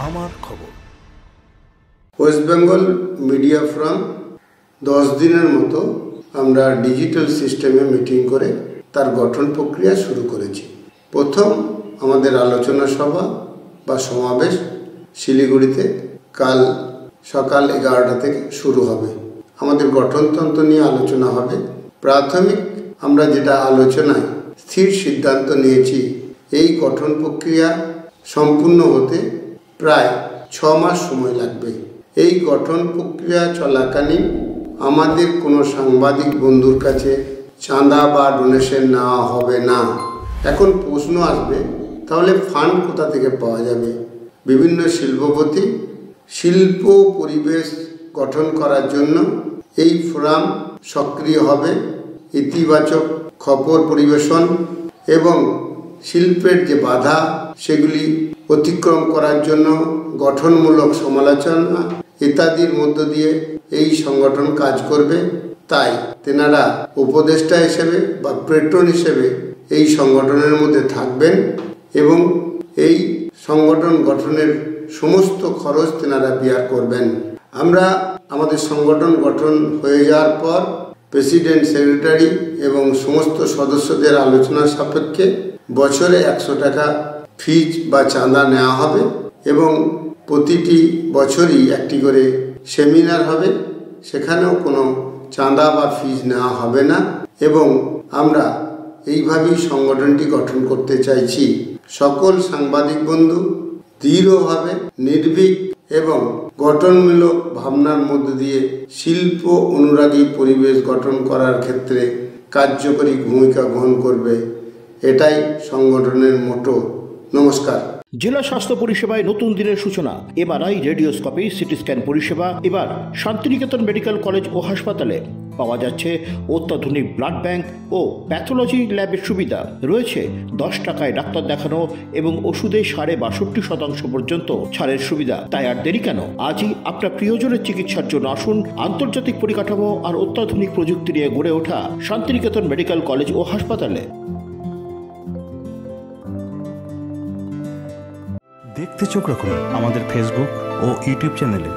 আমার খবর। West Bengal media forum 10 দিনের মতো আমরা ডিজিটাল সিস্টেমে মিটিং করে তার গঠন প্রক্রিয়া শুরু করেছি। প্রথম আমাদের আলোচনা সভা বা সমাবেশ শিলিগুড়িতে কাল সকাল 11টা থেকে শুরু হবে। আমাদের গঠনতন্ত্র নিয়ে আলোচনা হবে। প্রাথমিক আমরা যেটা আলোচনায় স্থির সিদ্ধান্ত নিয়েছি, এই গঠন প্রক্রিয়া সম্পূর্ণ হতে প্রায় 6 মাস সময় লাগবে। এই গঠন প্রক্রিয়া চলাকালীন আমাদের কোনো সাংবাদিক বন্ধুর কাছে চাঁদা বা ডোনেশন নেওয়া হবে না। এখন প্রশ্ন আসবে, তাহলে ফান্ড কোথা থেকে পাওয়া যাবে? বিভিন্ন শিল্পপতি শিল্প পরিবেশ গঠন করার জন্য এই ফোরাম সক্রিয় হবে। ইতিবাচক খবর পরিবেশন এবং শিল্পের যে বাধা সেগুলি অতিক্রম করার জন্য গঠনমূলক সমালোচনা ইত্যাদির মধ্য দিয়ে এই সংগঠন কাজ করবে। তাই তেনারা উপদেষ্টা হিসেবে বা পেট্রন হিসেবে এই সংগঠনের মধ্যে থাকবেন এবং এই সংগঠন গঠনের সমস্ত খরচ তেনারা বিয়ার করবেন। আমরা আমাদের সংগঠন গঠন হয়ে যাওয়ার পর প্রেসিডেন্ট, সেক্রেটারি এবং সমস্ত সদস্যদের আলোচনার সাপেক্ষে বছরে 100 টাকা ফিজ বা চাঁদা নেওয়া হবে এবং প্রতিটি বছরই একটি করে সেমিনার হবে, সেখানেও কোনো চাঁদা বা ফিজ নেওয়া হবে না। এবং আমরা এইভাবেই সংগঠনটি গঠন করতে চাইছি। সকল সাংবাদিক বন্ধু দৃঢ়ভাবে নির্ভীক এবং গঠনমূলক ভাবনার মধ্য দিয়ে শিল্প অনুরাগী পরিবেশ গঠন করার ক্ষেত্রে কার্যকরী ভূমিকা গ্রহণ করবে, এটাই সংগঠনের মোটো। নমস্কার। জেলা স্বাস্থ্য পরিষেবায় নতুন দিনের সূচনা। এমআরআই, রেডিওস্কোপি, সিটি স্ক্যান পরিষেবা এবার শান্তিনিকেতন মেডিকেল কলেজ ও হাসপাতালে পাওয়া যাচ্ছে। অত্যাধুনিক ব্লাড ব্যাংক ও প্যাথোলজি ল্যাবের সুবিধা রয়েছে। 10 টাকায় ডাক্তার দেখানো এবং ওষুধে 62% পর্যন্ত ছাড়ের সুবিধা। তাই আর দেরি কেন? আজই আপনার প্রিয়জনের চিকিৎসার জন্য আসুন আন্তর্জাতিক পরিকাঠামো আর অত্যাধুনিক প্রযুক্তি নিয়ে গড়ে ওঠা শান্তিনিকেতন মেডিকেল কলেজ ও হাসপাতালে। দেখতে চোখ রাখুন আমাদের ফেসবুক ও ইউটিউব চ্যানেলে।